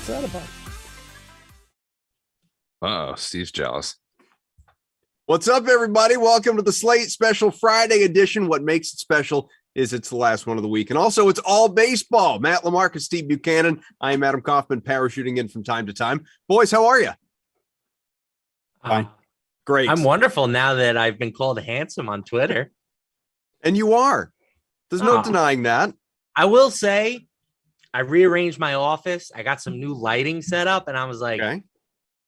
What's that about? Uh-oh, Steve's jealous. What's up, everybody? Welcome to the Slate Special Friday edition. What makes it special is it's the last one of the week. And also, it's all baseball. Matt Lamarcus, Steve Buchanan. I am Adam Kaufman, parachuting in from time to time. Boys, how are you? Fine. Great. I'm wonderful now that I've been called handsome on Twitter. And you are. There's no denying that. I will say, I rearranged my office. I got some new lighting set up, and I was like, Okay.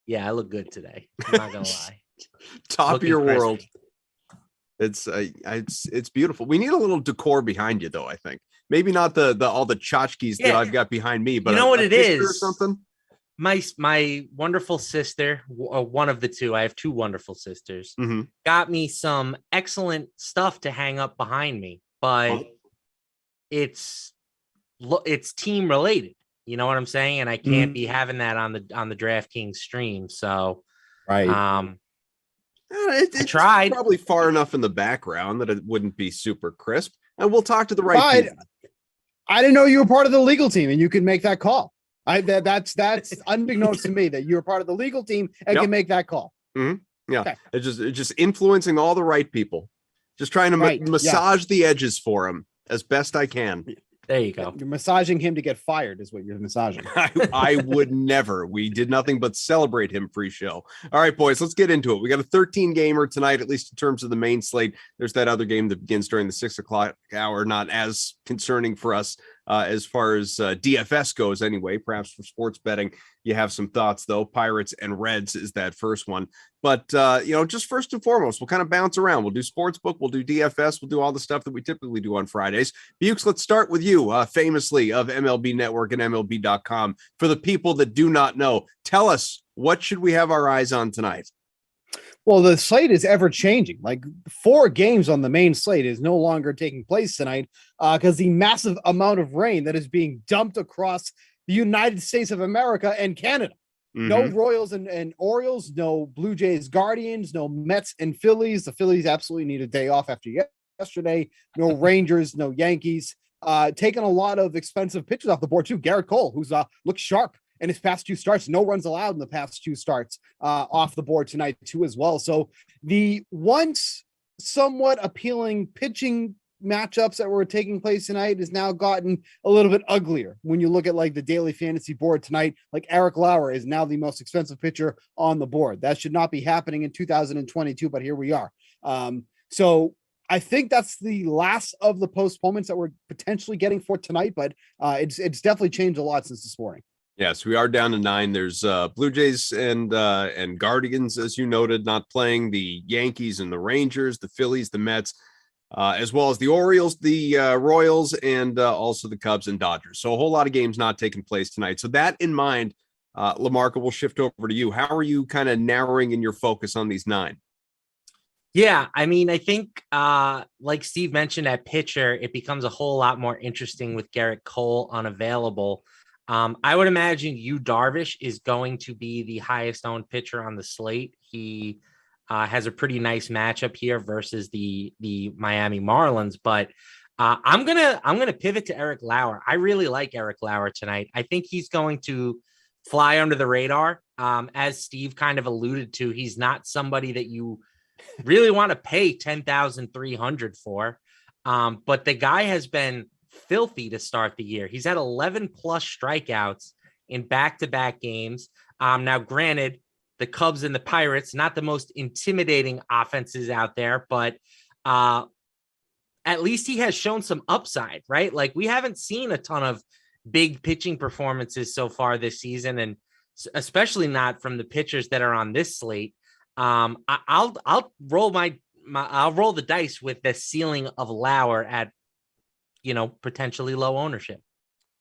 yeah, I look good today. I'm not going to lie. Top Looking of your crispy. world. It's beautiful. We need a little decor behind you, though, I think. Maybe not the all the tchotchkes that I've got behind me, but you know what it is is? or something. My wonderful sister, one of the two, I have two wonderful sisters, got me some excellent stuff to hang up behind me, but it's team related. You know what I'm saying? And I can't be having that on the DraftKings stream. So, Right. It's tried. Probably far enough in the background that it wouldn't be super crisp. And we'll talk to the right people. I didn't know you were part of the legal team and you can make that call. That's unbeknownst to me that you're part of the legal team and can make that call. Yeah, okay. It's just influencing all the right people. Just trying to massage the edges for him as best I can. There you go. You're massaging him to get fired is what you're massaging. I would never. We did nothing but celebrate him pre-show. All right, boys, let's get into it. We got a 13-gamer tonight, at least in terms of the main slate. There's that other game that begins during the 6 o'clock hour, not as concerning for us as far as DFS goes anyway. Perhaps for sports betting, you have some thoughts, though. Pirates and Reds is that first one. But, just first and foremost, we'll kind of bounce around. We'll do sportsbook, we'll do DFS, we'll do all the stuff that we typically do on Fridays. Bukes, let's start with you, famously of MLB Network and MLB.com. For the people that do not know, tell us, what should we have our eyes on tonight? Well, the slate is ever changing. Like 4 games on the main slate is no longer taking place tonight because the massive amount of rain that is being dumped across the United States of America and Canada. No Royals and Orioles, no Blue Jays, Guardians, no Mets and Phillies. The Phillies absolutely need a day off after yesterday. No Rangers, no Yankees. Taking a lot of expensive pitchers off the board too. Garrett Cole, who's looked sharp in his past 2 starts. No runs allowed in the past 2 starts off the board tonight too as well. So the once somewhat appealing pitching matchups that were taking place tonight has now gotten a little bit uglier. When you look at like the daily fantasy board tonight, like Eric Lauer is now the most expensive pitcher on the board. That should not be happening in 2022, but here we are. So I think that's the last of the postponements that we're potentially getting for tonight, but it's definitely changed a lot since this morning. Yes, we are down to 9. There's Blue Jays and Guardians, as you noted, not playing. The Yankees and the Rangers, the Phillies, the Mets, as well as the Orioles, the Royals, and also the Cubs and Dodgers. So a whole lot of games not taking place tonight. So that in mind, Lamarca, we'll shift over to you. How are you kind of narrowing in your focus on these 9? Yeah, I mean, I think like Steve mentioned at pitcher, it becomes a whole lot more interesting with Garrett Cole unavailable. I would imagine Yu Darvish is going to be the highest owned pitcher on the slate. He has a pretty nice matchup here versus the Miami Marlins, but I'm gonna pivot to Eric Lauer. I really like Eric Lauer tonight. I think he's going to fly under the radar. As Steve kind of alluded to, he's not somebody that you really want to pay $10,300 for. But the guy has been filthy to start the year. He's had 11 plus strikeouts in back-to-back games. Now, granted, the Cubs and the Pirates, not the most intimidating offenses out there, but at least he has shown some upside, right? Like we haven't seen a ton of big pitching performances so far this season, and especially not from the pitchers that are on this slate. I'll roll I'll roll the dice with the ceiling of Lauer at, potentially low ownership.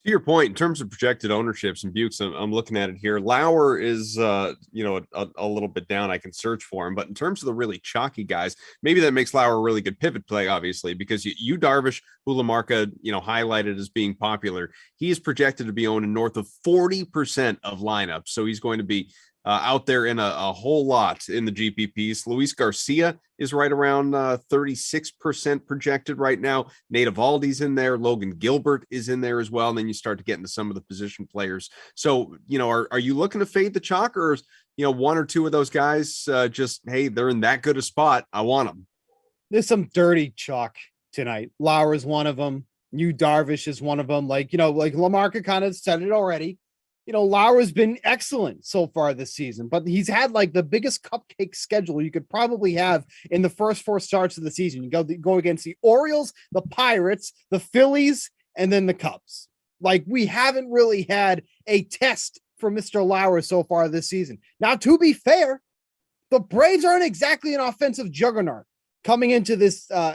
To your point, in terms of projected ownerships and Bukes, I'm looking at it here. Lauer is, a little bit down. I can search for him, but in terms of the really chalky guys, maybe that makes Lauer a really good pivot play, obviously, because you Darvish, who Lamarca, highlighted as being popular, he is projected to be owned in north of 40% of lineups. So he's going to be out there in a whole lot in the GPPs. Luis Garcia is right around 36% projected right now. Nate Eovaldi's in there. Logan Gilbert is in there as well. And then you start to get into some of the position players. So, are you looking to fade the chalk, or, one or two of those guys just, hey, they're in that good a spot, I want them? There's some dirty chalk tonight. Lauer is one of them. Yu Darvish is one of them. Like Lamarca kind of said it already. Lauer's been excellent so far this season, but he's had like the biggest cupcake schedule you could probably have in the first 4 starts of the season. You go against the Orioles, the Pirates, the Phillies, and then the Cubs. Like, we haven't really had a test for Mr. Lauer so far this season. Now, to be fair, the Braves aren't exactly an offensive juggernaut coming into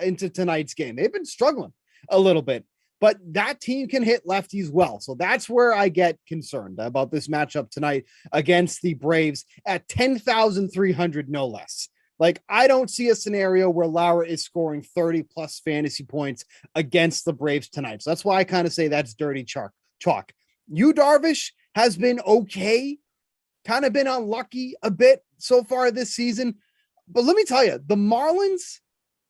into tonight's game. They've been struggling a little bit, but that team can hit lefties well. So that's where I get concerned about this matchup tonight against the Braves at 10,300, no less. Like, I don't see a scenario where Lauer is scoring 30 plus fantasy points against the Braves tonight. So that's why I kind of say that's dirty chalk. Yu Darvish has been okay, kind of been unlucky a bit so far this season. But let me tell you, the Marlins,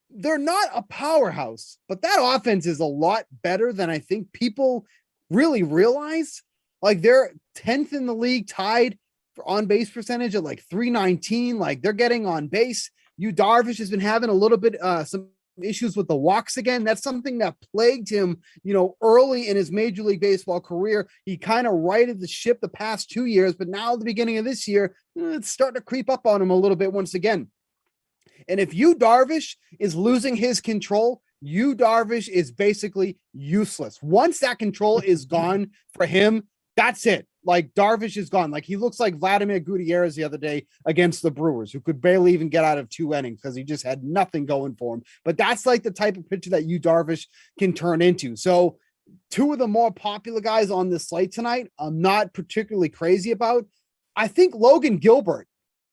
they're not a powerhouse, but that offense is a lot better than I think people really realize. Like, they're 10th in the league, tied for on base percentage at like 319. Like, they're getting on base. Yu Darvish has been having a little bit some issues with the walks again. That's something that plagued him, early in his Major League Baseball career. He kind of righted the ship the past 2 years, but now at the beginning of this year, it's starting to creep up on him a little bit once again. And if Yu Darvish is losing his control, Yu Darvish is basically useless. Once that control is gone for him, that's it. Like, Darvish is gone. Like, he looks like Vladimir Gutierrez the other day against the Brewers, who could barely even get out of 2 innings because he just had nothing going for him. But that's like the type of pitcher that Yu Darvish can turn into. So 2 of the more popular guys on this slate tonight, I'm not particularly crazy about. I think Logan Gilbert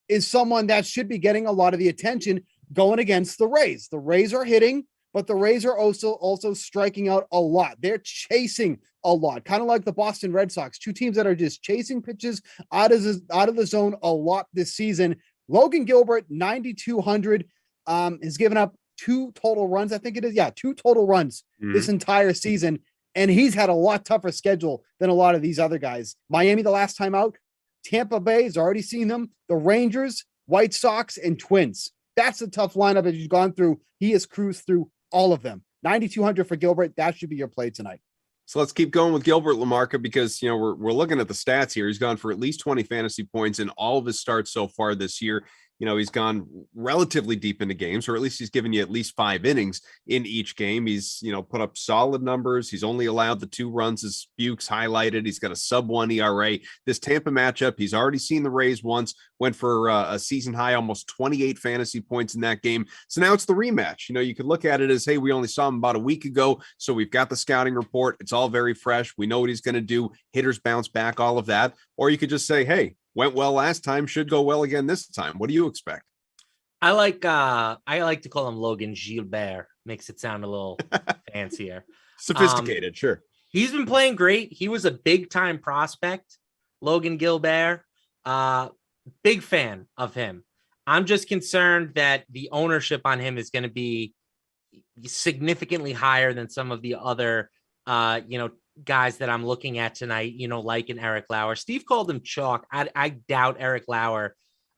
is someone that should be getting a lot of the attention going against the Rays. The Rays are hitting, but the Rays are also striking out a lot. They're chasing a lot, kind of like the Boston Red Sox, 2 teams that are just chasing pitches out of the zone a lot this season. Logan Gilbert, 9,200, has given up 2 total runs. I think it is. Yeah, 2 total runs this entire season. And he's had a lot tougher schedule than a lot of these other guys. Miami, the last time out, Tampa Bay has already seen them. The Rangers, White Sox, and Twins. That's a tough lineup that he's gone through. He has cruised through all of them. 9,200 for Gilbert. That should be your play tonight. So let's keep going with Gilbert, Lamarca, because, we're looking at the stats here. He's gone for at least 20 fantasy points in all of his starts so far this year. He's gone relatively deep into games, or at least he's given you at least 5 innings in each game. He's, put up solid numbers. He's only allowed the 2 runs, as Bukes highlighted. He's got a sub-1 ERA. This Tampa matchup, he's already seen the Rays once, went for a season high, almost 28 fantasy points in that game. So now it's the rematch. You could look at it as, hey, we only saw him about a week ago, so we've got the scouting report. It's all very fresh. We know what he's going to do. Hitters bounce back, all of that. Or you could just say, hey, went well last time, should go well again this time. What do you expect? I like to call him Logan Gilbert. Makes it sound a little fancier. Sophisticated, sure. He's been playing great. He was a big time prospect, Logan Gilbert. Big fan of him. I'm just concerned that the ownership on him is going to be significantly higher than some of the other guys that I'm looking at tonight, like an Eric Lauer. Steve called him chalk. I doubt Eric Lauer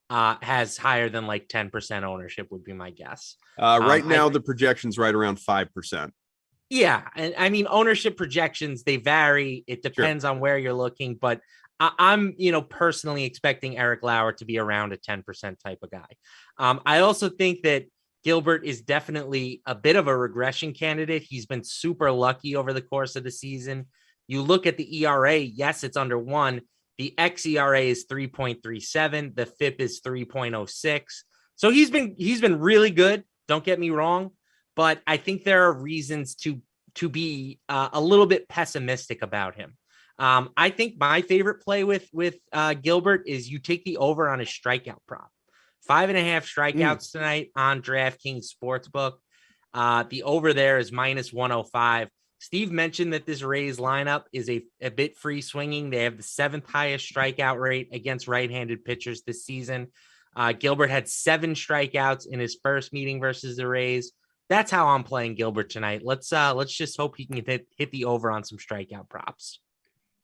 has higher than like 10% ownership would be my guess. Right now, the projection's right around 5%. Yeah. And I mean, ownership projections, they vary. It depends on where you're looking, but I'm, personally expecting Eric Lauer to be around a 10% type of guy. I also think that Gilbert is definitely a bit of a regression candidate. He's been super lucky over the course of the season. You look at the ERA, yes, it's under 1. The xERA is 3.37. The FIP is 3.06. So he's been really good. Don't get me wrong, but I think there are reasons to be a little bit pessimistic about him. I think my favorite play with Gilbert is you take the over on his strikeout prop. 5.5 strikeouts tonight on DraftKings Sportsbook. The over there is -105. Steve mentioned that this Rays lineup is a bit free swinging. They have the 7th highest strikeout rate against right-handed pitchers this season. Gilbert had 7 strikeouts in his first meeting versus the Rays. That's how I'm playing Gilbert tonight. Let's just hope he can hit the over on some strikeout props.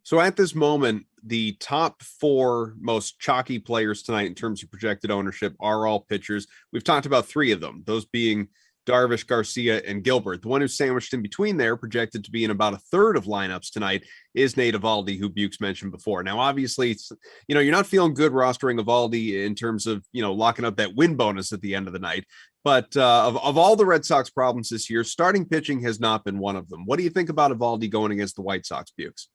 So at this moment, the top 4 most chalky players tonight in terms of projected ownership are all pitchers. We've talked about 3 of them, those being Darvish, Garcia, and Gilbert. The one who's sandwiched in between there, projected to be in about a third of lineups tonight, is Nate Eovaldi, who Bukes mentioned before. Now, obviously, it's, you're not feeling good rostering Eovaldi in terms of, locking up that win bonus at the end of the night. But of all the Red Sox problems this year, starting pitching has not been one of them. What do you think about Eovaldi going against the White Sox, Bukes?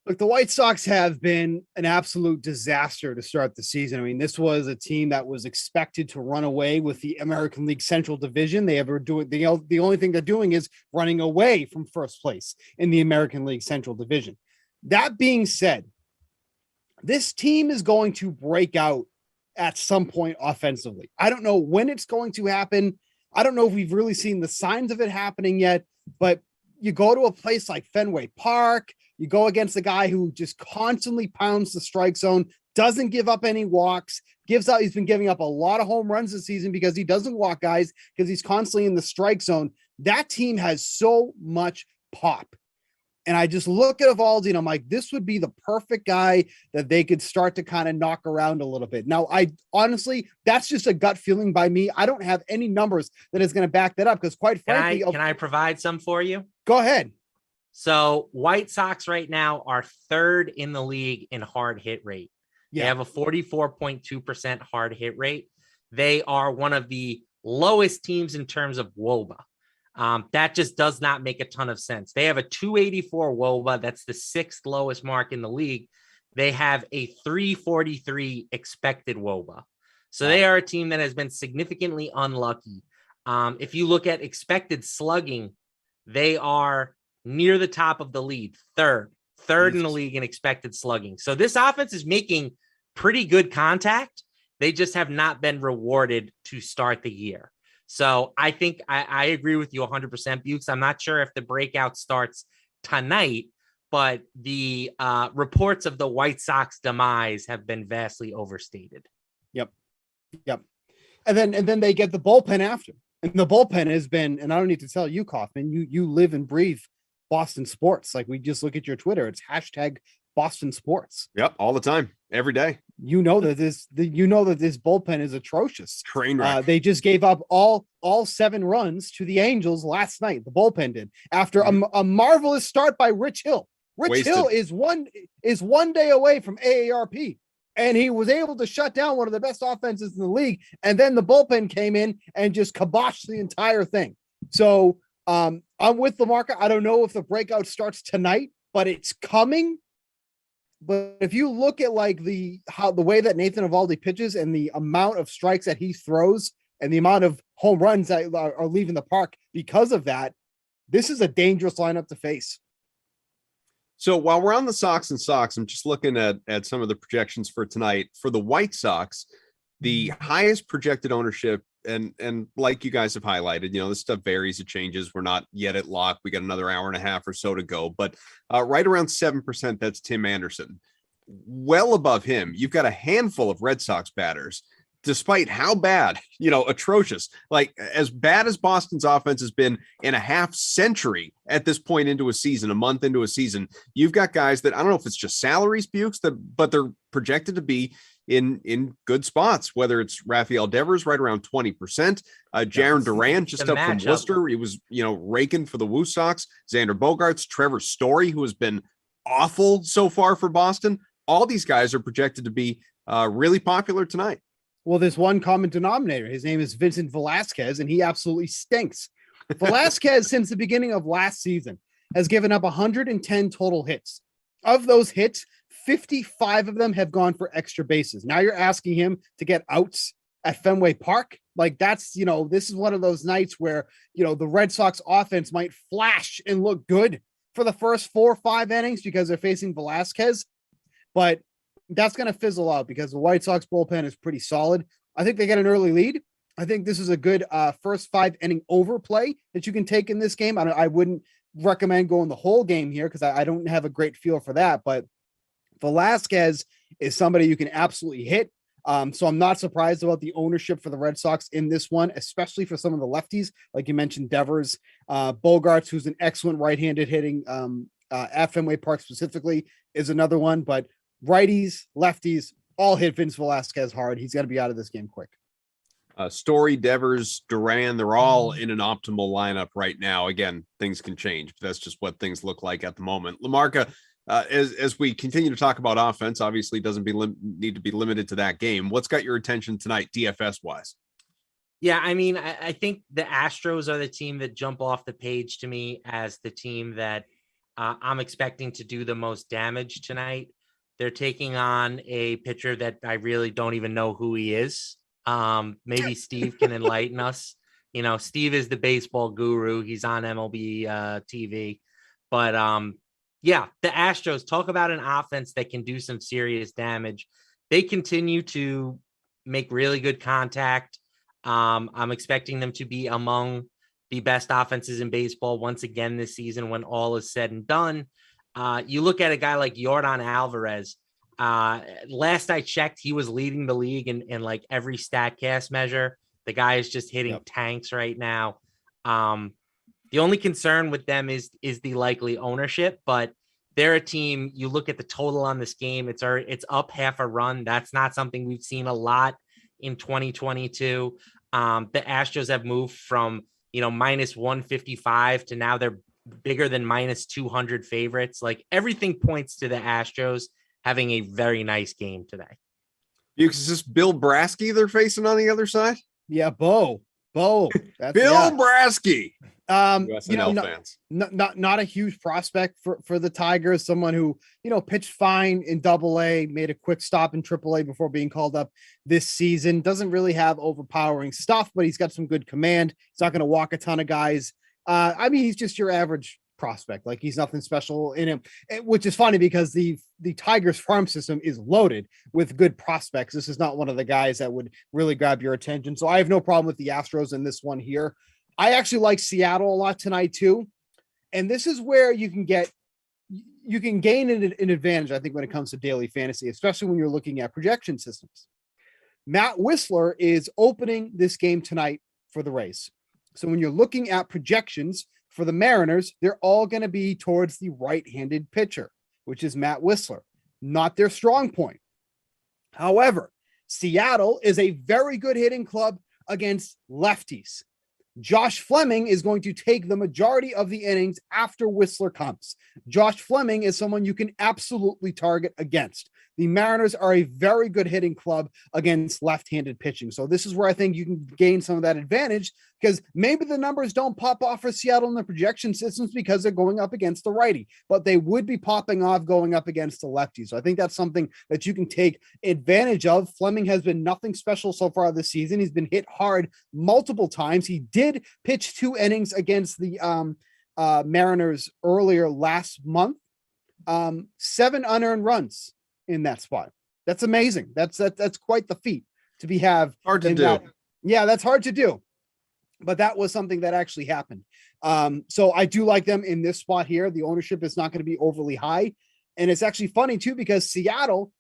Look, the White Sox have been an absolute disaster to start the season. I mean, this was a team that was expected to run away with the American League Central Division. They ever do it. The only thing they're doing is running away from first place in the American League Central Division. That being said, this team is going to break out at some point offensively. I don't know when it's going to happen. I don't know if we've really seen the signs of it happening yet, but you go to a place like Fenway Park, you go against a guy who just constantly pounds the strike zone, doesn't give up any walks, he's been giving up a lot of home runs this season because he doesn't walk guys because he's constantly in the strike zone. That team has so much pop. And I just look at Eovaldi and I'm like, this would be the perfect guy that they could start to kind of knock around a little bit. Now, honestly, that's just a gut feeling by me. I don't have any numbers that is going to back that up because quite frankly, can I provide some for you? Go ahead. So White Sox right now are 3rd in the league in hard hit rate. Yeah. They have a 44.2% hard hit rate. They are one of the lowest teams in terms of WOBA. That just does not make a ton of sense. They have a 284 WOBA. That's the 6th lowest mark in the league. They have a 343 expected WOBA. So they are a team that has been significantly unlucky. If you look at expected slugging, they are near the top of the lead, third in the league in expected slugging. So this offense is making pretty good contact. They just have not been rewarded to start the year. So I think I agree with you 100%, Bukes. I'm not sure if the breakout starts tonight, but the reports of the White Sox demise have been vastly overstated. Yep. And then they get the bullpen after. And the bullpen has been, and I don't need to tell you, Kaufman, you live and breathe Boston sports. Like, we just look at your Twitter, it's hashtag Boston sports. Yep, all the time, every day. You know that this bullpen is atrocious. Train wreck. They just gave up all 7 runs to the Angels last night. The bullpen did after a marvelous start by Rich Hill. Hill is one day away from AARP, and he was able to shut down one of the best offenses in the league. And then the bullpen came in and just kiboshed the entire thing. So I'm with the market. I don't know if the breakout starts tonight, but it's coming. But if you look at like the way that Nathan Eovaldi pitches and the amount of strikes that he throws and the amount of home runs that are leaving the park because of that, this is a dangerous lineup to face. So while we're on the Sox, I'm just looking at some of the projections for tonight. For the White Sox, the highest projected ownership, and like you guys have highlighted, this stuff varies, it changes. We're not yet at lock. We got another hour and a half or so to go, but right around 7%, that's Tim Anderson. Well above him, you've got a handful of Red Sox batters, despite how bad, atrocious, like as bad as Boston's offense has been in a half century at this point into a season, a month into a season. You've got guys that I don't know if it's just salaries, Bukes, but they're projected to be in good spots, whether it's Rafael Devers right around 20%, Jaron Duran just up from Worcester. He was, raking for the Woo Sox, Xander Bogaerts, Trevor Story, who has been awful so far for Boston. All these guys are projected to be really popular tonight. Well, there's one common denominator. His name is Vincent Velasquez, and he absolutely stinks. Velasquez, since the beginning of last season, has given up 110 total hits. Of those hits, 55 of them have gone for extra bases. Now you're asking him to get outs at Fenway Park. Like, that's, this is one of those nights where, the Red Sox offense might flash and look good for the first 4 or 5 innings because they're facing Velasquez. But that's going to fizzle out because the White Sox bullpen is pretty solid. I think they get an early lead. I think this is a good first 5 inning overplay that you can take in this game. I wouldn't recommend going the whole game here because I don't have a great feel for that. But Velasquez is somebody you can absolutely hit. So I'm not surprised about the ownership for the Red Sox in this one, especially for some of the lefties, like you mentioned, Devers, Bogarts, who's an excellent right-handed hitting at Fenway Park specifically, is another one. But righties, lefties, all hit Vince Velasquez hard. He's got to be out of this game quick. Story, Devers, Duran, they're all in an optimal lineup right now. Again, things can change, but that's just what things look like at the moment. LaMarca, as we continue to talk about offense, obviously doesn't need to be limited to that game. What's got your attention tonight, DFS wise? Yeah, I mean, I think the Astros are the team that jump off the page to me as the team that I'm expecting to do the most damage tonight. They're taking on a pitcher that I really don't even know who he is. Maybe Steve can enlighten us. You know, Steve is the baseball guru. He's on MLB TV. But yeah, the Astros, talk about an offense that can do some serious damage. They continue to make really good contact. I'm expecting them to be among the best offenses in baseball once again this season when all is said and done. You look at a guy like Yordan Alvarez. Last I checked, he was leading the league in like every StatCast measure. The guy is just hitting tanks right now. The only concern with them is the likely ownership, but they're a team. You look at the total on this game, it's up half a run. That's not something we've seen a lot in 2022. The Astros have moved from, minus 155 to now they're bigger than minus 200 favorites. Like everything points to the Astros having a very nice game today. Is this Bill Brasky they're facing on the other side? Yeah, Bo. That's Bill Brasky. Fans. Not a huge prospect for the Tigers. Someone who, pitched fine in Double-A, made a quick stop in Triple-A before being called up this season. Doesn't really have overpowering stuff, but he's got some good command. He's not going to walk a ton of guys. He's just your average prospect. Like he's nothing special in him, which is funny because the Tigers farm system is loaded with good prospects. This is not one of the guys that would really grab your attention. So I have no problem with the Astros in this one here. I actually like Seattle a lot tonight too. And this is where you can gain an advantage, I think, when it comes to daily fantasy, especially when you're looking at projection systems. Matt Whistler is opening this game tonight for the Rays. So when you're looking at projections for the Mariners, they're all going to be towards the right-handed pitcher, which is Matt Whistler, not their strong point. However, Seattle is a very good hitting club against lefties. Josh Fleming is going to take the majority of the innings after Whistler comes. Josh Fleming is someone you can absolutely target against. The Mariners are a very good hitting club against left-handed pitching. So this is where I think you can gain some of that advantage because maybe the numbers don't pop off for Seattle in the projection systems because they're going up against the righty, but they would be popping off going up against the lefty. So I think that's something that you can take advantage of. Fleming has been nothing special so far this season. He's been hit hard multiple times. He did pitch 2 innings against the Mariners earlier last month. 7 unearned runs in that spot. That's amazing. That's quite the feat to be hard to do. That's hard to do. But that was something that actually happened. So I do like them in this spot here. The ownership is not going to be overly high. And it's actually funny too, because Seattle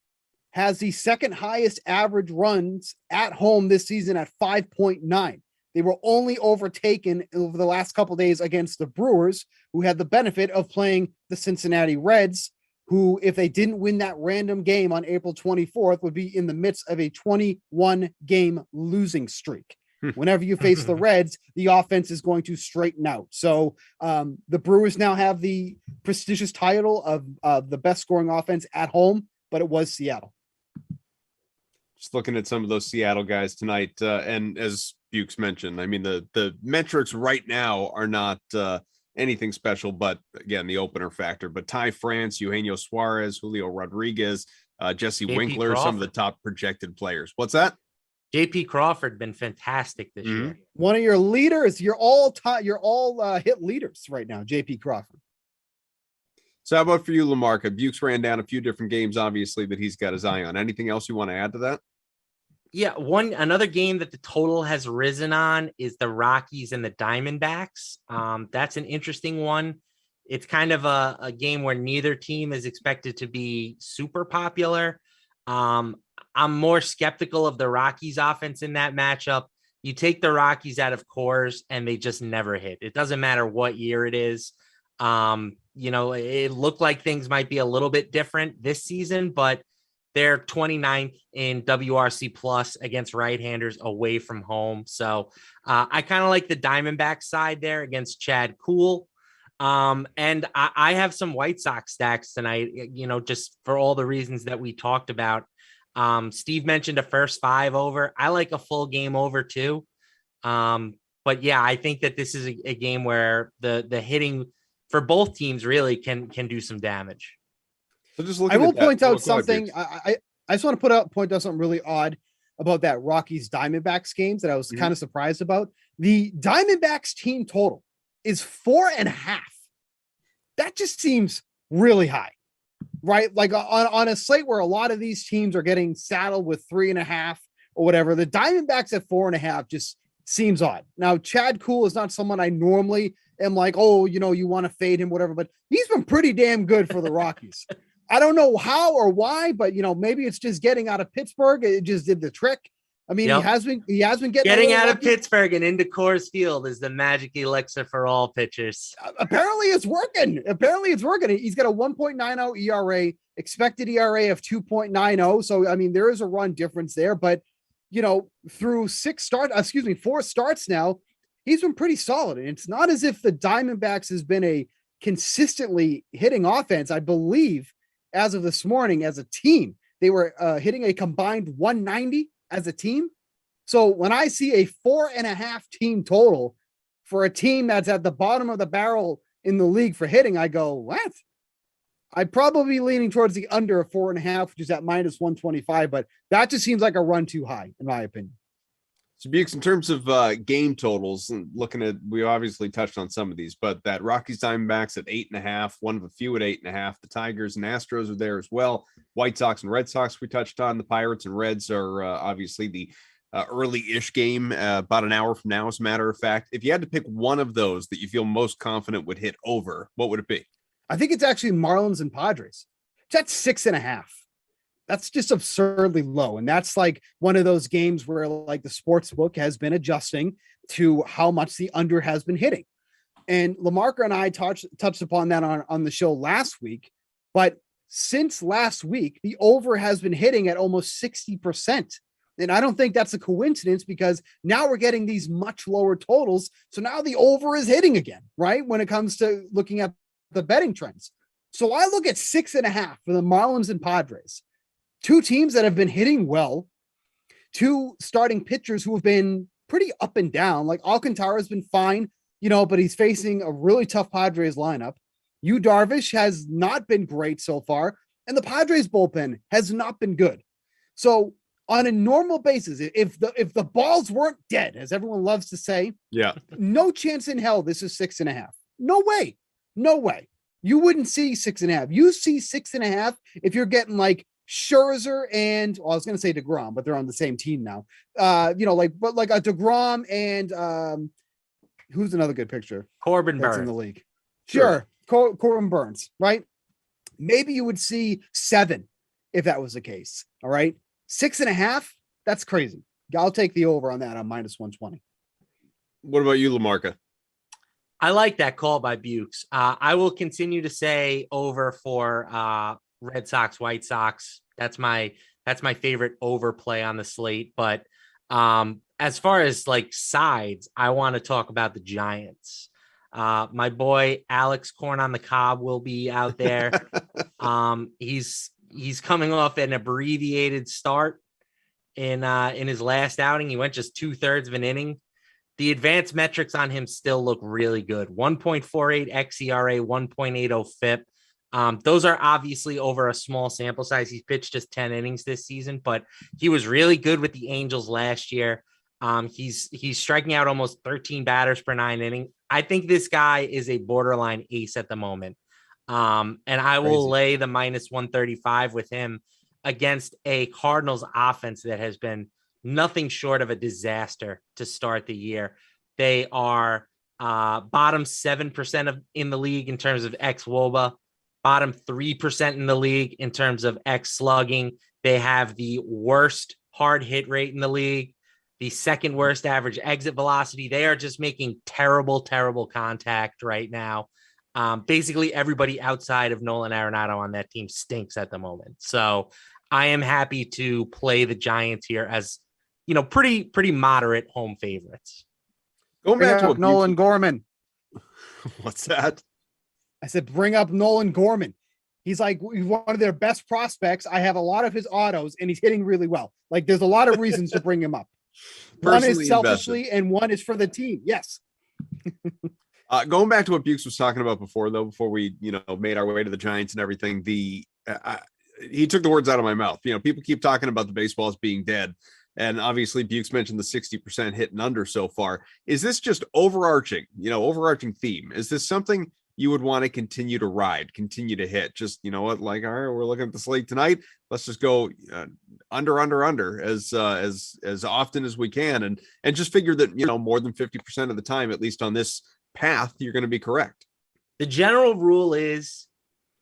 has the second highest average runs at home this season at 5.9. They were only overtaken over the last couple of days against the Brewers, who had the benefit of playing the Cincinnati Reds, who, if they didn't win that random game on April 24th, would be in the midst of a 21-game losing streak. Whenever you face the Reds, the offense is going to straighten out. So the Brewers now have the prestigious title of the best scoring offense at home, but it was Seattle. Just looking at some of those Seattle guys tonight, and as Bukes mentioned, the metrics right now are not anything special, but again, the opener factor. But Ty France, Eugenio Suarez, Julio Rodriguez, Jesse Winkler, Crawford. some of the top projected players. What's that? JP Crawford been fantastic this year. One of your leaders, you're all hit leaders right now, JP Crawford. So how about for you, LaMarca? Bukes ran down a few different games, obviously, that he's got his eye on. Anything else you want to add to that? Yeah, another game that the total has risen on is the Rockies and the Diamondbacks. That's an interesting one. It's kind of a game where neither team is expected to be super popular. I'm more skeptical of the Rockies offense in that matchup. You take the Rockies out of Coors and they just never hit. It doesn't matter what year it is. It looked like things might be a little bit different this season, but they're 29th in WRC plus against right-handers away from home. So I kind of like the Diamondback side there against Chad Kuhl. And I have some White Sox stacks tonight, just for all the reasons that we talked about. Steve mentioned a first 5 over. I like a full game over too. But yeah, I think that this is a game where the hitting for both teams really can do some damage. So just I will point out something. I just want to point out something really odd about that Rockies Diamondbacks games that I was kind of surprised about. The Diamondbacks team total is 4.5. That just seems really high, right? Like on a slate where a lot of these teams are getting saddled with 3.5 or whatever, the Diamondbacks at 4.5 just seems odd. Now, Chad Kuhl is not someone I normally am like, oh, you want to fade him, whatever, but he's been pretty damn good for the Rockies. I don't know how or why, but maybe it's just getting out of Pittsburgh. It just did the trick. I mean, he has been getting out lucky. of Pittsburgh and into Coors Field is the magic elixir for all pitchers. Apparently it's working. He's got a 1.90 ERA, expected ERA of 2.90. So, I mean, there is a run difference there, but through 4 starts now, he's been pretty solid. And it's not as if the Diamondbacks has been a consistently hitting offense. I believe as of this morning, as a team, they were hitting a combined 190 as a team. So when I see a 4.5 team total for a team that's at the bottom of the barrel in the league for hitting, I go, what? I'd probably be leaning towards the under of 4.5, which is at minus 125, but that just seems like a run too high, in my opinion. So, Bukes, in terms of game totals, and looking at, we obviously touched on some of these, but that Rockies Diamondbacks at 8.5, one of a few at 8.5. The Tigers and Astros are there as well. White Sox and Red Sox we touched on. The Pirates and Reds are obviously the early-ish game, about an hour from now, as a matter of fact. If you had to pick one of those that you feel most confident would hit over, what would it be? I think it's actually Marlins and Padres. That's 6.5. That's just absurdly low. And that's like one of those games where like the sports book has been adjusting to how much the under has been hitting. And LaMarca and I touched upon that on the show last week. But since last week, the over has been hitting at almost 60%. And I don't think that's a coincidence because now we're getting these much lower totals. So now the over is hitting again, right? When it comes to looking at the betting trends. So I look at 6.5 for the Marlins and Padres. Two teams that have been hitting well, two starting pitchers who have been pretty up and down. Like Alcantara has been fine, but he's facing a really tough Padres lineup. Yu Darvish has not been great so far, and the Padres bullpen has not been good. So on a normal basis, if the balls weren't dead, as everyone loves to say, no chance in hell this is 6.5. No way. You wouldn't see 6.5. You see 6.5 if you're getting like Scherzer and I was going to say DeGrom, but they're on the same team now. But like a DeGrom and who's another good pitcher? Corbin that's Burns in the league. Sure. Corbin Burns, right? Maybe you would see 7 if that was the case. All right. 6.5. That's crazy. I'll take the over on that on minus 120. What about you, LaMarca? I like that call by Bukes. I will continue to say over for Red Sox, White Sox. That's my favorite overplay on the slate. But as far as like sides, I want to talk about the Giants. My boy Alex Corn on the Cob will be out there. He's coming off an abbreviated start in his last outing. He went just 2/3 of an inning. The advanced metrics on him still look really good. 1.48 xERA, 1.80 FIP. Those are obviously over a small sample size. He's pitched just 10 innings this season, but he was really good with the Angels last year. He's striking out almost 13 batters per 9 inning. I think this guy is a borderline ace at the moment. And I will lay the minus 135 with him against a Cardinals offense that has been nothing short of a disaster to start the year. They are bottom 7% in the league in terms of xWOBA, bottom 3% in the league in terms of X slugging. They have the worst hard hit rate in the league, the second worst average exit velocity. They are just making terrible, terrible contact right now. Basically, everybody outside of Nolan Arenado on that team stinks at the moment. So I am happy to play the Giants here as, pretty moderate home favorites. Going back to Nolan Gorman. What's that? I said, bring up Nolan Gorman. He's like one of their best prospects. I have a lot of his autos, and he's hitting really well. Like, there's a lot of reasons to bring him up. One is selfishly, and one is for the team. Yes. Going back to what Bukes was talking about before, though, before we, made our way to the Giants and everything, he took the words out of my mouth. People keep talking about the baseballs being dead. And obviously Bukes mentioned the 60% hit and under so far. Is this just overarching theme? Is this something you would want to continue to ride, continue to hit? Just, all right, we're looking at the slate tonight. Let's just go under as often as we can. And just figure that, more than 50% of the time, at least on this path, you're going to be correct. The general rule is,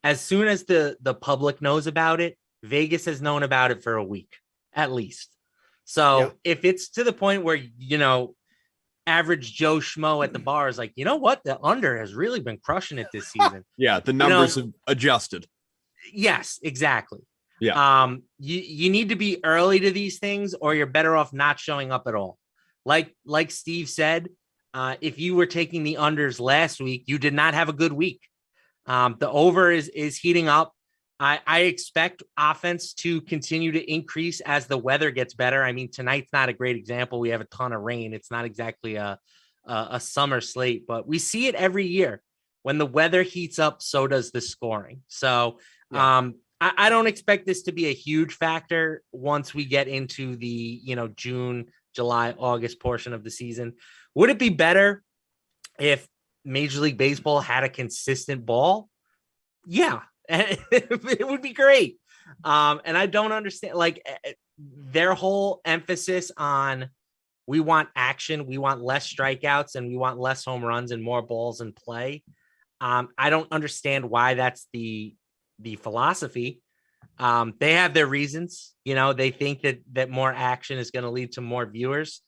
as soon as the public knows about it, Vegas has known about it for a week, at least. So if it's to the point where, average Joe Schmo at the bar is like, you know what? The under has really been crushing it this season. Yeah. The numbers have adjusted. Yes, exactly. Yeah. You need to be early to these things, or you're better off not showing up at all. Like Steve said, if you were taking the unders last week, you did not have a good week. The over is heating up. I expect offense to continue to increase as the weather gets better. I mean, tonight's not a great example. We have a ton of rain. It's not exactly a summer slate, but we see it every year. When the weather heats up, so does the scoring. So I don't expect this to be a huge factor once we get into the, June, July, August portion of the season. Would it be better if Major League Baseball had a consistent ball? Yeah. It would be great. And I don't understand, their whole emphasis on, we want action, we want less strikeouts, and we want less home runs and more balls in play. I don't understand why that's the philosophy. They have their reasons. They think that more action is going to lead to more viewers.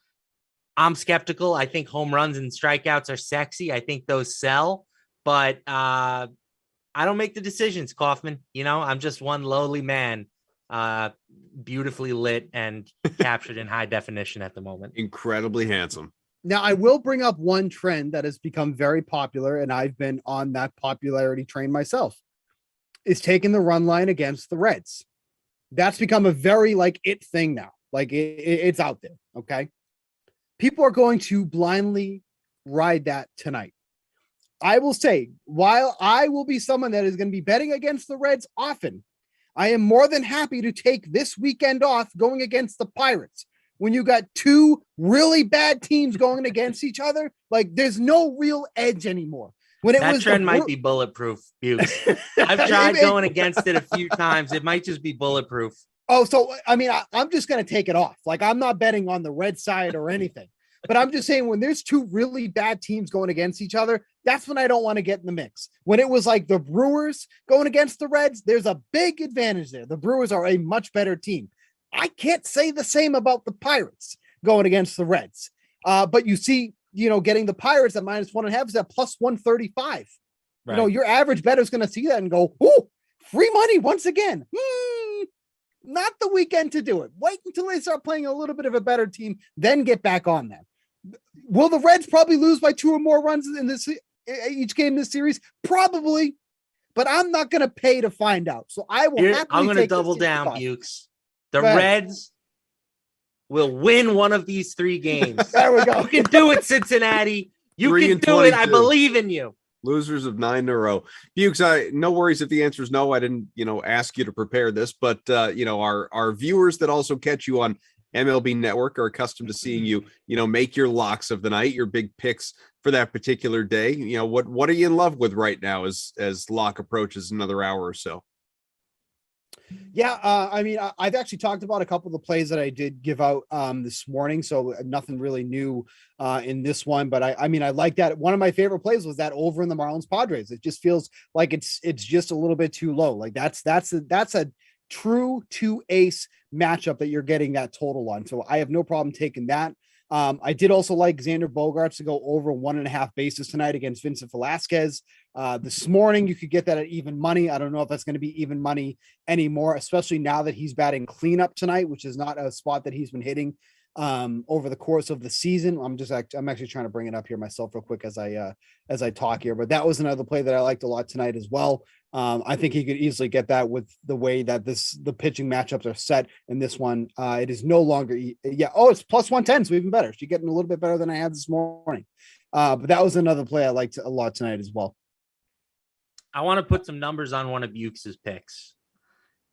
I'm skeptical. I think home runs and strikeouts are sexy. I think those sell, but I don't make the decisions, Kaufman. I'm just one lowly man, beautifully lit and captured in high definition at the moment. Incredibly handsome. Now, I will bring up one trend that has become very popular, and I've been on that popularity train myself, is taking the run line against the Reds. That's become a very it thing now. It's out there. Okay. People are going to blindly ride that tonight. I will say, while I will be someone that is going to be betting against the Reds often, I am more than happy to take this weekend off going against the Pirates. When you got two really bad teams going against each other, there's no real edge anymore. When that trend might be bulletproof, Bukes. I've tried going against it a few times. It might just be bulletproof. Oh, so I'm just going to take it off. I'm not betting on the Red side or anything. But I'm just saying, when there's two really bad teams going against each other, that's when I don't want to get in the mix. When it was the Brewers going against the Reds, there's a big advantage there. The Brewers are a much better team. I can't say the same about the Pirates going against the Reds. But you see, getting the Pirates at -1.5 is at +135. Right. Your average bettor is going to see that and go, "Ooh, free money once again." Not the weekend to do it. Wait until they start playing a little bit of a better team, then get back on them. Will the Reds probably lose by 2 or more runs in each game this series? Probably, but I'm not going to pay to find out. So I will. I'm going to double down, Bukes. The Reds will win one of these 3 games. There we go. You can do it, Cincinnati. You can do it. I believe in you. Losers of 9 in a row. Bukes, no worries if the answer is no. I didn't, ask you to prepare this, but our viewers that also catch you on MLB Network are accustomed to seeing you, make your locks of the night, your big picks for that particular day. What are you in love with right now as lock approaches another hour or so? Yeah, I mean, I've actually talked about a couple of the plays that I did give out this morning, so nothing really new in this one. But I mean, I like that. One of my favorite plays was that over in the Marlins Padres. It just feels like it's just a little bit too low. Like that's a true two ace matchup that you're getting that total on. So I have no problem taking that. I did also like Xander Bogaerts to go over 1.5 bases tonight against Vincent Velasquez. This morning, you could get that at even money. I don't know if that's going to be even money anymore, especially now that he's batting cleanup tonight, which is not a spot that he's been hitting over the course of the season. I'm actually trying to bring it up here myself real quick as I talk here, but that was another play that I liked a lot tonight as well. I think he could easily get that with the way that the pitching matchups are set in this one. It is no longer, it's plus 110, so even better. She's getting a little bit better than I had this morning. But that was another play I liked a lot tonight as well. I want to put some numbers on one of Bukes' picks.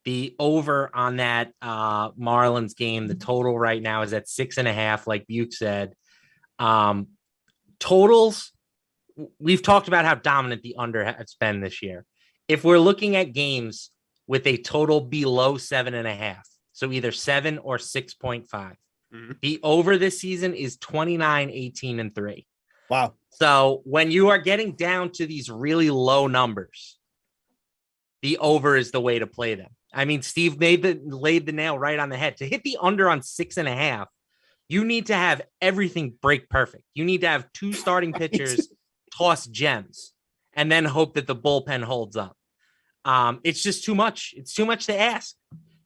The over on that Marlins game, the total right now is at 6.5, like Buke said. Totals, we've talked about how dominant the under has been this year. If we're looking at games with a total below 7.5, so either 7 or 6.5, the over this season is 29, 18, and 3. Wow. So when you are getting down to these really low numbers, the over is the way to play them. I mean, Steve laid the nail right on the head. To hit the under on 6.5, you need to have everything break perfect. You need to have 2 starting pitchers toss gems and then hope that the bullpen holds up. It's just too much. It's too much to ask.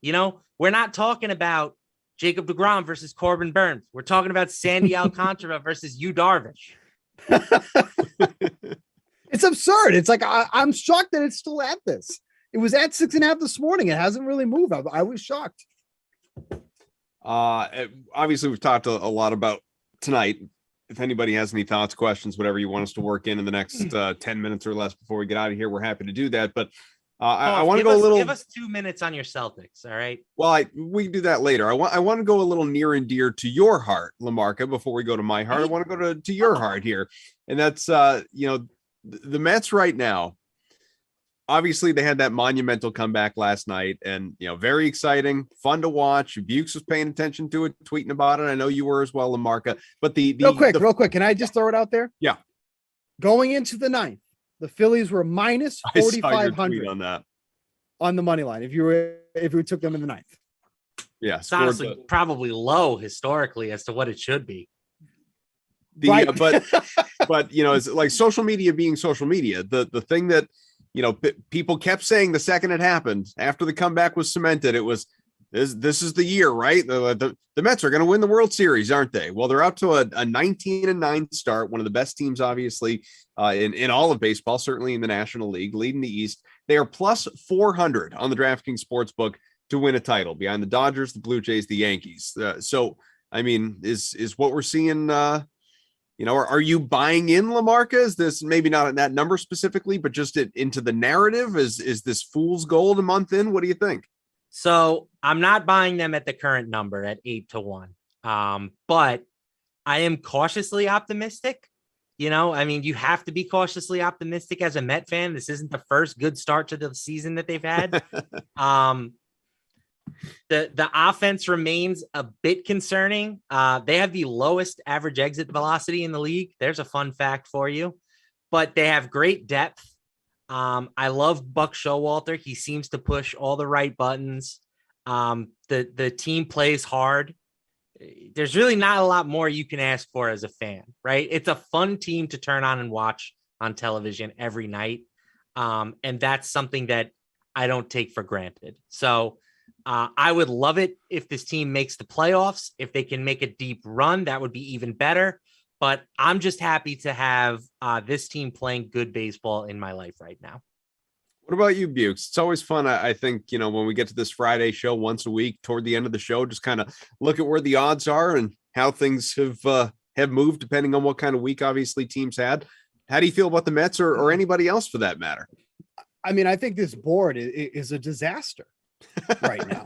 You know, we're not talking about Jacob deGrom versus Corbin Burns. We're talking about Sandy Alcantara versus Yu Darvish. It's absurd. It's like I'm shocked that it's still at this. It was at 6.5 this morning. It hasn't really moved. I was shocked. Obviously, we've talked a lot about tonight. If anybody has any thoughts, questions, whatever you want us to work in the next 10 minutes or less before we get out of here, we're happy to do that. But I want to go a little. Give us 2 minutes on your Celtics. All right. Well, we can do that later. I want to go a little near and dear to your heart, LaMarca. Before we go to my heart, I want to go to your heart here, and that's the Mets right now. Obviously, they had that monumental comeback last night, and very exciting, fun to watch. Bukes was paying attention to it, tweeting about it. I know you were as well, LaMarca. But real quick, can I just throw it out there? Yeah. Going into the ninth, the Phillies were minus 4,500 on that on the money line. If you took them in the ninth, yeah, it's honestly probably low historically as to what it should be. Right. but it's like social media being social media. The thing that people kept saying the second it happened after the comeback was cemented, it was this is the year, right? The Mets are going to win the World Series, aren't they? Well, they're up to a 19-9 start, one of the best teams, obviously, in all of baseball, certainly in the National League, leading the East. They are plus 400 on the DraftKings Sportsbook to win a title behind the Dodgers, the Blue Jays, the Yankees. So, I mean, is what we're seeing. Are you buying in, LaMarca? Is this maybe not at that number specifically, but just into the narrative? Is this fool's gold a month in? What do you think? So I'm not buying them at the current number at 8-1. But I am cautiously optimistic. You have to be cautiously optimistic as a Met fan. This isn't the first good start to the season that they've had. The offense remains a bit concerning. They have the lowest average exit velocity in the league. There's a fun fact for you, but they have great depth. I love Buck Showalter. He seems to push all the right buttons. The team plays hard. There's really not a lot more you can ask for as a fan, right? It's a fun team to turn on and watch on television every night. And that's something that I don't take for granted. So I would love it if this team makes the playoffs. If they can make a deep run, that would be even better. But I'm just happy to have this team playing good baseball in my life right now. What about you, Bukes? It's always fun. I think, when we get to this Friday show once a week toward the end of the show, just kind of look at where the odds are and how things have moved depending on what kind of week, obviously, teams had. How do you feel about the Mets or anybody else for that matter? I mean, I think this board is a disaster right now.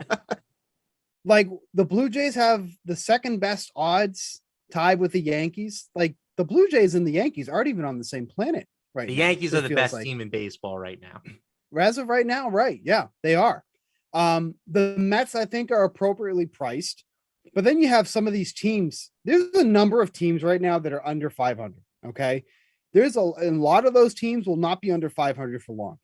Like the Blue Jays have the second best odds tied with the Yankees. Like the Blue Jays and the Yankees aren't even on the same planet right now. The Yankees are the best team in baseball right now. As of right now, right. Yeah, they are. The Mets, I think, are appropriately priced, but then you have some of these teams. There's a number of teams right now that are under 500. Okay. There's a lot of those teams will not be under 500 for long.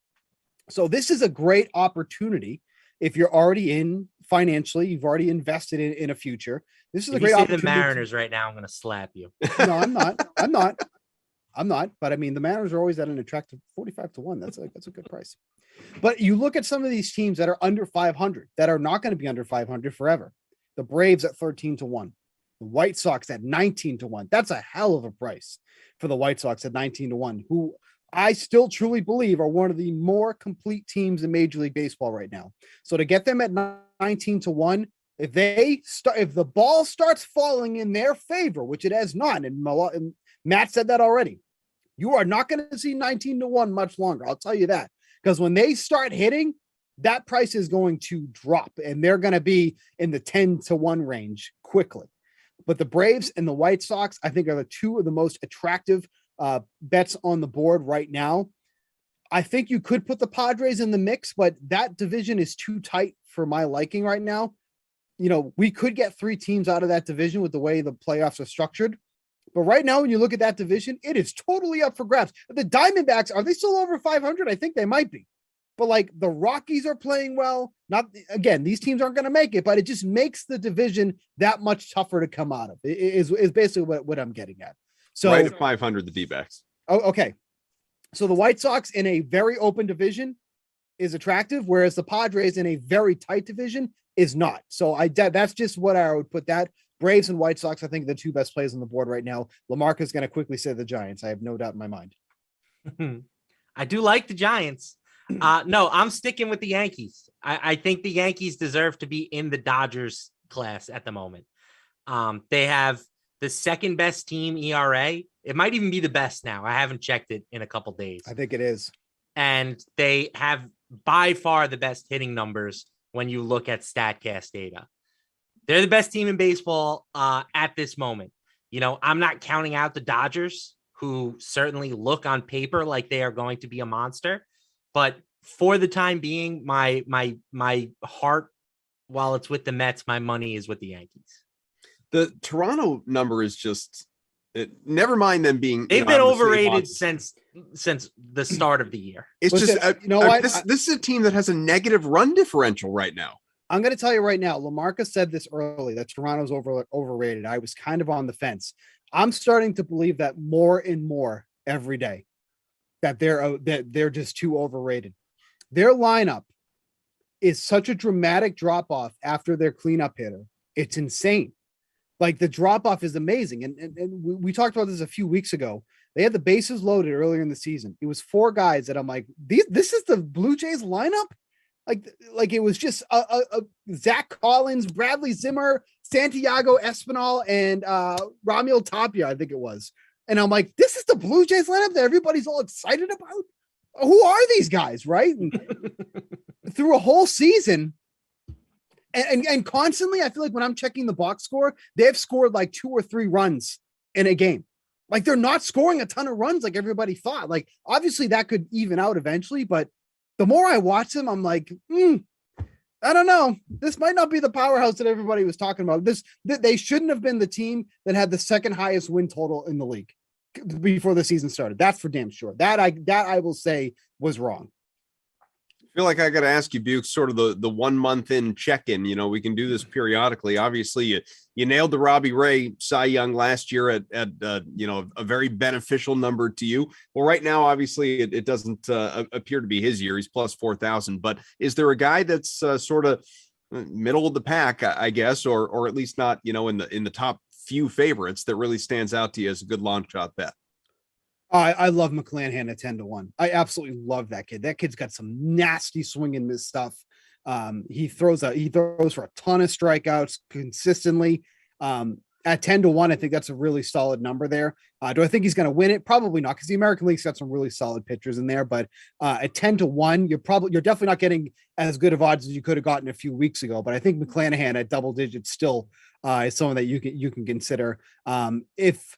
So this is a great opportunity. If you're already in financially, you've already invested in a future. This is a great opportunity. The Mariners right now, I'm going to slap you. No, I'm not. But I mean, the Mariners are always at an attractive 45-1. That's a good price. But you look at some of these teams that are under 500, that are not going to be under 500 forever. The Braves at 13-1, the White Sox at 19-1. That's a hell of a price for the White Sox at 19-1, who I still truly believe are one of the more complete teams in Major League Baseball right now. So to get them at 19-1, if the ball starts falling in their favor, which it has not, and Matt said that already, you are not going to see 19-1 much longer. I'll tell you that, because when they start hitting, that price is going to drop, and they're going to be in the 10-1 range quickly. But the Braves and the White Sox, I think, are the two of the most attractive bets on the board right now. I think you could put the Padres in the mix, but that division is too tight for my liking right now. You know, we could get 3 teams out of that division with the way the playoffs are structured. But right now, when you look at that division, it is totally up for grabs. The Diamondbacks, are they still over 500? I think they might be. But like the Rockies are playing well. Not again, these teams aren't going to make it, but it just makes the division that much tougher to come out of. Is basically what I'm getting at. So right at 500, the D-backs. Oh, okay. So the White Sox in a very open division is attractive, whereas the Padres in a very tight division is not. So that's just what I would put that. Braves and White Sox, I think, the 2 best plays on the board right now. LaMarca is going to quickly say the Giants. I have no doubt in my mind. I do like the Giants. No, I'm sticking with the Yankees. I think the Yankees deserve to be in the Dodgers class at the moment. They have the second best team ERA. It might even be the best now. I haven't checked it in a couple days. I think it is. And they have by far the best hitting numbers when you look at StatCast data. They're the best team in baseball at this moment. You know, I'm not counting out the Dodgers, who certainly look on paper like they are going to be a monster. But for the time being, my heart, while it's with the Mets, my money is with the Yankees. The Toronto number is just never mind them being. They've been overrated since the start of the year. It's Listen, just you know what? This is a team that has a negative run differential right now. I'm going to tell you right now, LaMarca said this early, that Toronto's overrated. I was kind of on the fence. I'm starting to believe that more and more every day, that they're just too overrated. Their lineup is such a dramatic drop off after their cleanup hitter. It's insane. Like, the drop off is amazing. And we talked about this a few weeks ago. They had the bases loaded earlier in the season. It was 4 guys that I'm like, this is the Blue Jays lineup. Like it was just Zach Collins, Bradley Zimmer, Santiago Espinal, and Ramil Tapia, I think it was. And I'm like, this is the Blue Jays lineup that everybody's all excited about? Who are these guys, right? And through a whole season, and constantly, I feel like when I'm checking the box score, they've scored like 2 or 3 runs in a game. Like, they're not scoring a ton of runs like everybody thought. Like, obviously that could even out eventually, but the more I watch them, I'm like, I don't know. This might not be the powerhouse that everybody was talking about. They shouldn't have been the team that had the second highest win total in the league before the season started. That's for damn sure. That I will say was wrong. I feel like I got to ask you, Buke, sort of the 1 month in check-in. You know, we can do this periodically. Obviously, you nailed the Robbie Ray Cy Young last year at you know, a very beneficial number to you. Well, right now, obviously, it doesn't appear to be his year. He's plus 4,000. But is there a guy that's sort of middle of the pack, I guess, or at least not, you know, in the top few favorites that really stands out to you as a good long shot bet? I love McClanahan at 10-1. I absolutely love that kid. That kid's got some nasty swing and miss stuff. He throws for a ton of strikeouts consistently. At 10-1, I think that's a really solid number there. Do I think he's going to win it? Probably not, because the American League's got some really solid pitchers in there. But at 10-1, you're definitely not getting as good of odds as you could have gotten a few weeks ago. But I think McClanahan at double digits still is someone that you can consider. If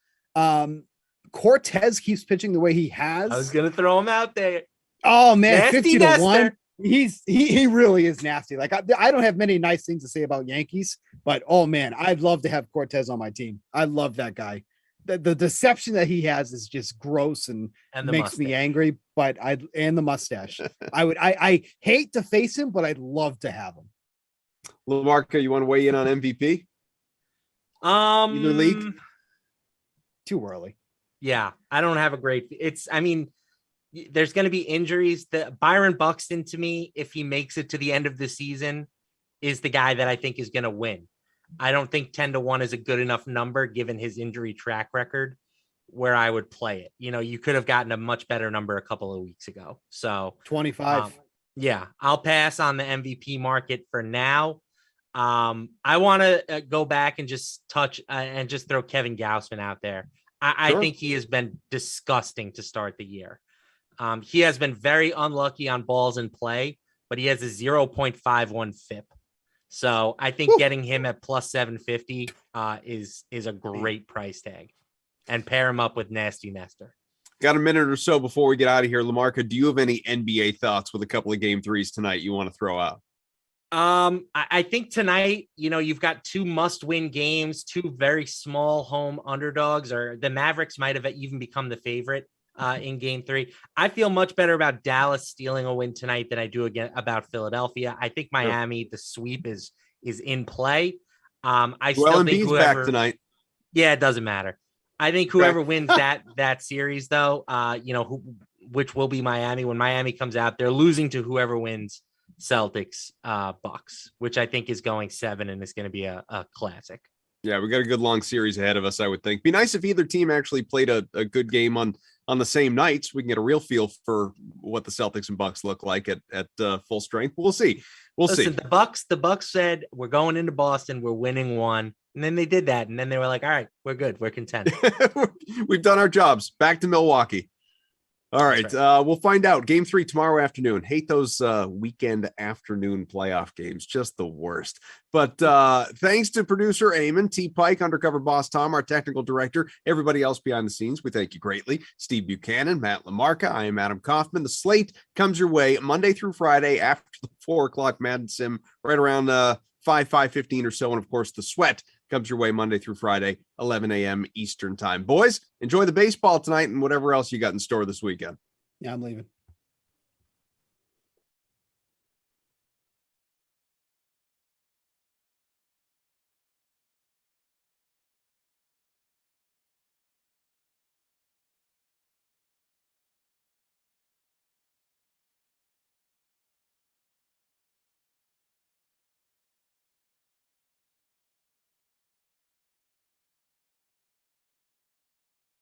Cortez keeps pitching the way he has, I was going to throw him out there. Oh man, 50-1. he really is nasty. Like I don't have many nice things to say about Yankees, but oh man, I'd love to have Cortez on my team. I love that guy. The deception that he has is just gross and makes me angry. But and the mustache. I hate to face him, but I'd love to have him. LaMarca, you want to weigh in on MVP? Either league? Too early. Yeah, I don't have a great. There's going to be injuries. That Byron Buxton, to me, if he makes it to the end of the season, is the guy that I think is going to win. I don't think 10-1 is a good enough number given his injury track record where I would play it. You could have gotten a much better number a couple of weeks ago. So 25. Yeah, I'll pass on the MVP market for now. I want to go back and just touch and just throw Kevin Gaussman out there. I think he has been disgusting to start the year. He has been very unlucky on balls in play, but he has a 0.51 FIP. So I think getting him at plus 750 is a great price tag, and pair him up with Nasty Nestor. Got a minute or so before we get out of here. LaMarca, do you have any NBA thoughts with a couple of game threes tonight you want to throw out? I think tonight, you've got two must-win games, two very small home underdogs, or the Mavericks might have even become the favorite in game 3. I feel much better about Dallas stealing a win tonight than I do about Philadelphia. I think Miami, the sweep is in play. I still think whoever back tonight. Yeah, it doesn't matter. I think whoever wins that series, though, which will be Miami. When Miami comes out, they're losing to whoever wins Celtics Bucks, which I think is going 7 and is going to be a classic. Yeah, we got a good long series ahead of us, I would think. Be nice if either team actually played a good game on the same nights. We can get a real feel for what the Celtics and Bucks look like at full strength. We'll see. Listen, the Bucks said we're going into Boston, we're winning 1, and then they did that, and then they were like, all right, we're good, we're content. We've done our jobs. Back to Milwaukee. All right. We'll find out. Game 3 tomorrow afternoon. Hate those weekend afternoon playoff games. Just the worst. But thanks to producer Eamon, T. Pike, undercover boss Tom, our technical director, everybody else behind the scenes. We thank you greatly. Steve Buchanan, Matt LaMarca. I am Adam Kaufman. The slate comes your way Monday through Friday after the 4 o'clock Madden Sim, right around 5:15 or so. And of course, the sweat comes your way Monday through Friday, 11 a.m. Eastern time. Boys, enjoy the baseball tonight and whatever else you got in store this weekend. Yeah, I'm leaving.